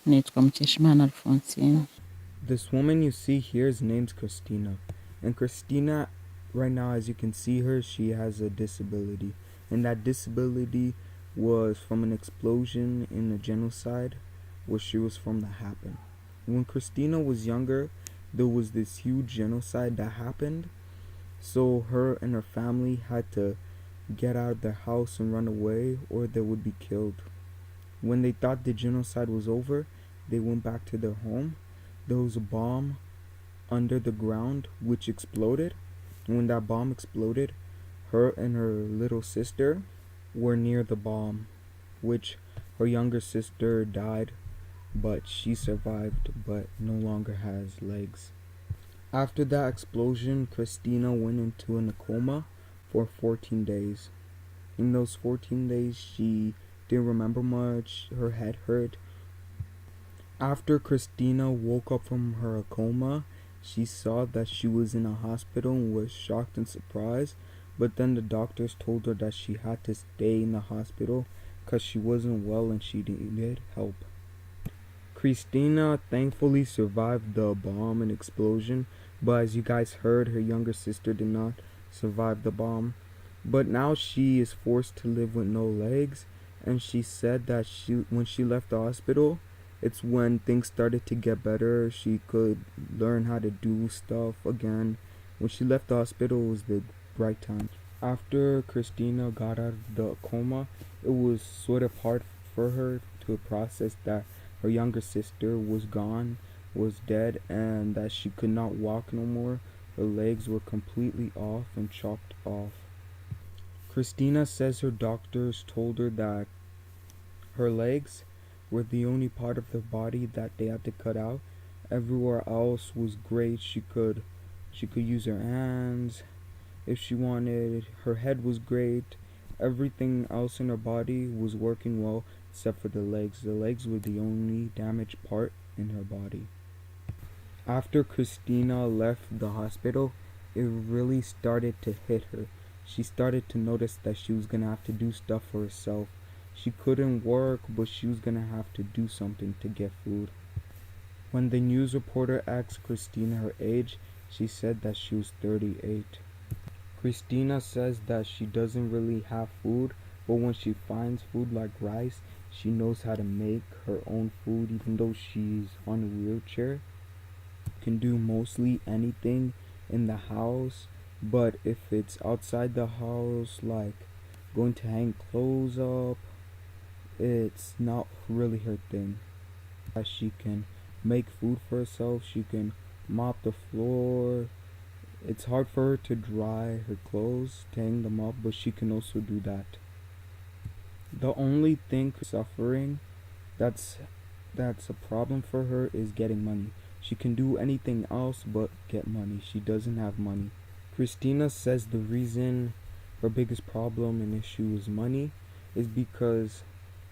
Nitwa Mukeshimana Alphonsine. This woman you see here is named Christina. And Christina, right now, as you can see her, she has a disability. And that disability was from an explosion in a genocide where she was from that happened. When Christina was younger, there was this huge genocide that happened. So her and her family had to get out of their house and run away or they would be killed. When they thought the genocide was over, they went back to their home. There was a bomb under the ground which exploded. And when that bomb exploded, her and her little sister were near the bomb, which her younger sister died, but she survived but no longer has legs. After that explosion, Christina went into a coma for 14 days. In those 14 days, she didn't remember much, her head hurt. After Christina woke up from her coma, she saw that she was in a hospital and was shocked and surprised, but then the doctors told her that she had to stay in the hospital because she wasn't well and she needed help. Christina thankfully survived the bomb and explosion, but as you guys heard, her younger sister did not survive the bomb. But now she is forced to live with no legs, and she said that when she left the hospital, it's when things started to get better. She could learn how to do stuff again. When she left the hospital, it was the bright time. After Christina got out of the coma, it was sort of hard for her to process that her younger sister was gone, was dead, and that she could not walk no more. Her legs were completely off and chopped off. Christina says her doctors told her that her legs were the only part of the body that they had to cut out. Everywhere else was great. She could use her hands if she wanted. Her head was great. Everything else in her body was working well except for the legs. The legs were the only damaged part in her body. After Christina left the hospital, it really started to hit her. She started to notice that she was gonna have to do stuff for herself. She couldn't work, but she was gonna have to do something to get food. When the news reporter asked Christina her age, she said that she was 38. Christina says that she doesn't really have food, but when she finds food like rice, she knows how to make her own food even though she's on a wheelchair. Can do mostly anything in the house, but if it's outside the house, like going to hang clothes up, it's not really her thing. She can make food for herself, she can mop the floor. It's hard for her to dry her clothes, to hang them up, but she can also do that. The only thing suffering that's a problem for her is getting money. She can do anything else but get money. She doesn't have money. Christina says the reason her biggest problem and issue is money is because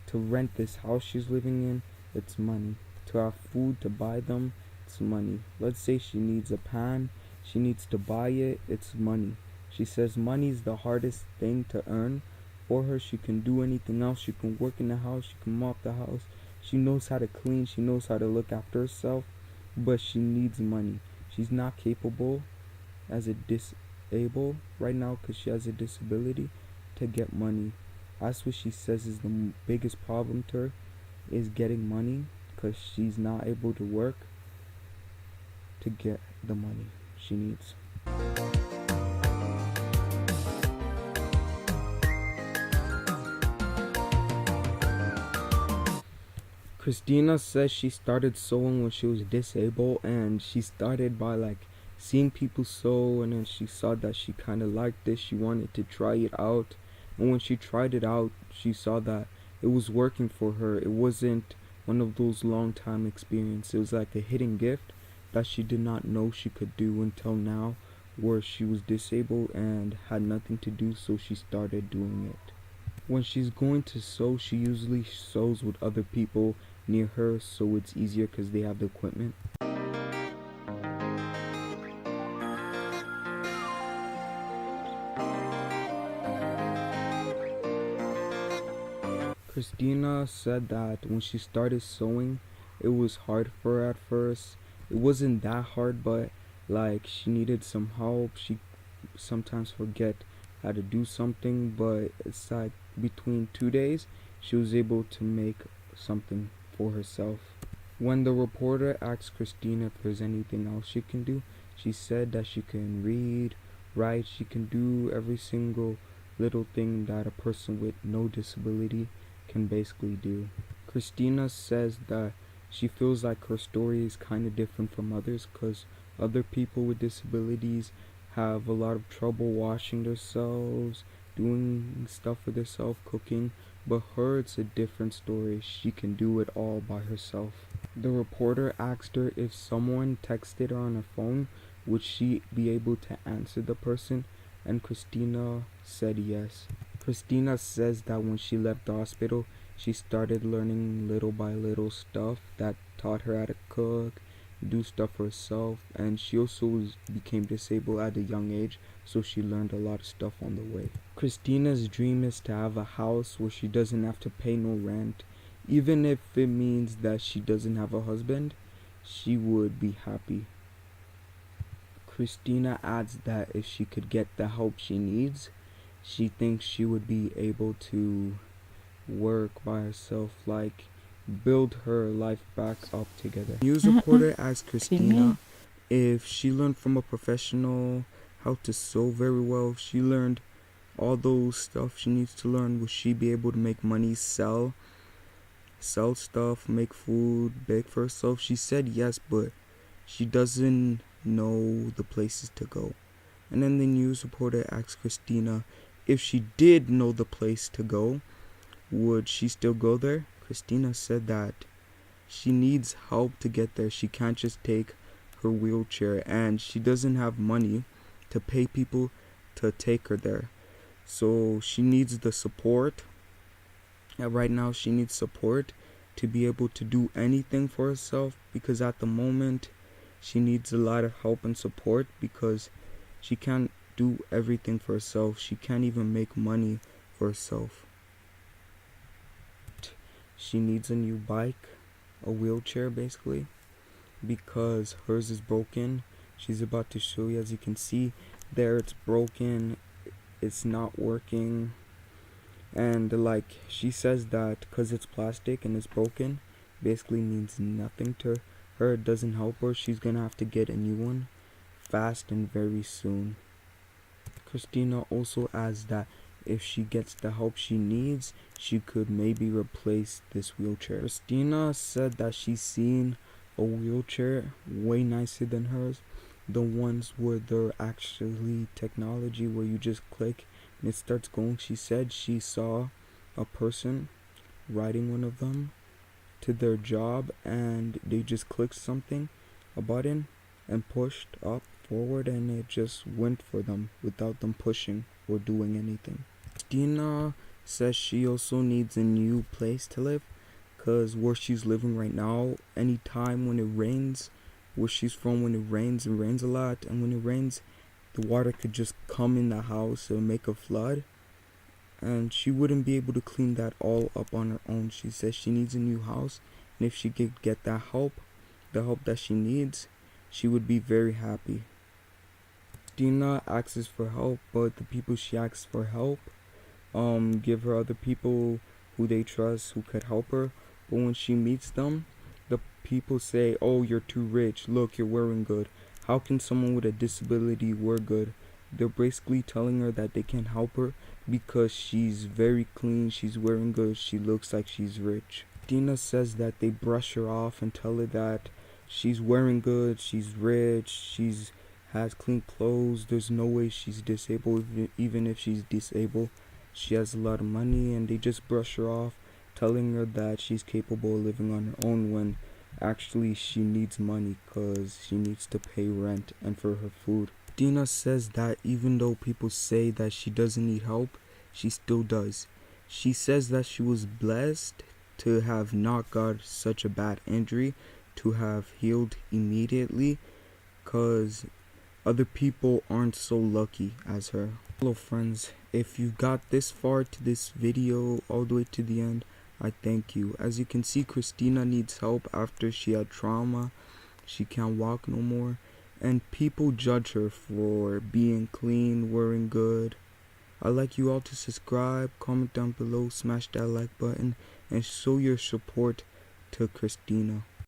to rent this house she's living in, it's money. To have food to buy them, it's money. Let's say she needs a pan, she needs to buy it, it's money. She says money is the hardest thing to earn for her. She can do anything else. She can work in the house, she can mop the house, she knows how to clean, she knows how to look after herself, but she needs money. She's not capable as a disabled right now because she has a disability to get money. That's what she says is the biggest problem to her, is getting money, because she's not able to work to get the money she needs. Christina says she started sewing when she was disabled, and she started by seeing people sew, and then she saw that she kind of liked this. She wanted to try it out, and when she tried it out, she saw that it was working for her. It wasn't one of those long time experiences. It was like a hidden gift that she did not know she could do until now, where she was disabled and had nothing to do, so she started doing it. When she's going to sew, she usually sews with other people near her, so it's easier because they have the equipment. Christina said that when she started sewing, it was hard for her at first. It wasn't that hard, but like she needed some help. She sometimes forget how to do something, but it's like between 2 days she was able to make something for herself. When the reporter asked Christina if there's anything else she can do, she said that she can read, write, she can do every single little thing that a person with no disability can basically do. Christina says that she feels like her story is kind of different from others because other people with disabilities have a lot of trouble washing themselves, doing stuff for themselves, cooking, but her, it's a different story. She can do it all by herself. The reporter asked her if someone texted her on her phone, would she be able to answer the person? And Christina said yes. Christina says that when she left the hospital, she started learning little by little stuff that taught her how to cook, do stuff for herself, and she also became disabled at a young age, so she learned a lot of stuff on the way. Christina's dream is to have a house where she doesn't have to pay no rent. Even if it means that she doesn't have a husband, she would be happy. Christina adds that if she could get the help she needs, she thinks she would be able to work by herself, like build her life back up together. News reporter asked Christina if she learned from a professional how to sew very well. If she learned all those stuff she needs to learn, will she be able to make money, sell stuff, make food, bake for herself? She said yes, but she doesn't know the places to go. And then the news reporter asked Christina if she did know the place to go, would she still go there? Christina said that she needs help to get there. She can't just take her wheelchair, and she doesn't have money to pay people to take her there. So she needs the support. And right now she needs support to be able to do anything for herself, because at the moment she needs a lot of help and support because she can't do everything for herself. She can't even make money for herself. She needs a new bike, a wheelchair basically, because hers is broken. She's about to show you, as you can see there, it's broken, it's not working. And like she says that because it's plastic and it's broken basically means nothing to her. It doesn't help her. She's gonna have to get a new one fast and very soon. Christina also adds that if she gets the help she needs, she could maybe replace this wheelchair. Christina said that she's seen a wheelchair way nicer than hers, the ones where they're actually technology where you just click and it starts going. She said she saw a person riding one of them to their job, and they just clicked something, a button, and pushed up forward, and it just went for them without them pushing or doing anything. Christina says she also needs a new place to live, because where she's living right now, anytime when it rains, where she's from, when it rains a lot, and when it rains the water could just come in the house and make a flood, and she wouldn't be able to clean that all up on her own. She says she needs a new house, and if she could get that help, the help that she needs, she would be very happy. Dina asks for help, but the people she asks for help give her other people who they trust who could help her, but when she meets them, the people say, oh, you're too rich, look, you're wearing good, how can someone with a disability wear good? They're basically telling her that they can't help her because she's very clean, she's wearing good, she looks like she's rich. Dina says that they brush her off and tell her that she's wearing good, she's rich, she's has clean clothes, there's no way she's disabled. Even if she's disabled, she has a lot of money, and they just brush her off, telling her that she's capable of living on her own, when actually she needs money because she needs to pay rent and for her food. Dina says that even though people say that she doesn't need help, she still does. She says that she was blessed to have not got such a bad injury, to have healed immediately, because other people aren't so lucky as her. Hello friends, if you got this far to this video all the way to the end, I thank you. As you can see, Christina needs help after she had trauma. She can't walk no more. And people judge her for being clean, wearing good. I'd like you all to subscribe, comment down below, smash that like button, and show your support to Christina.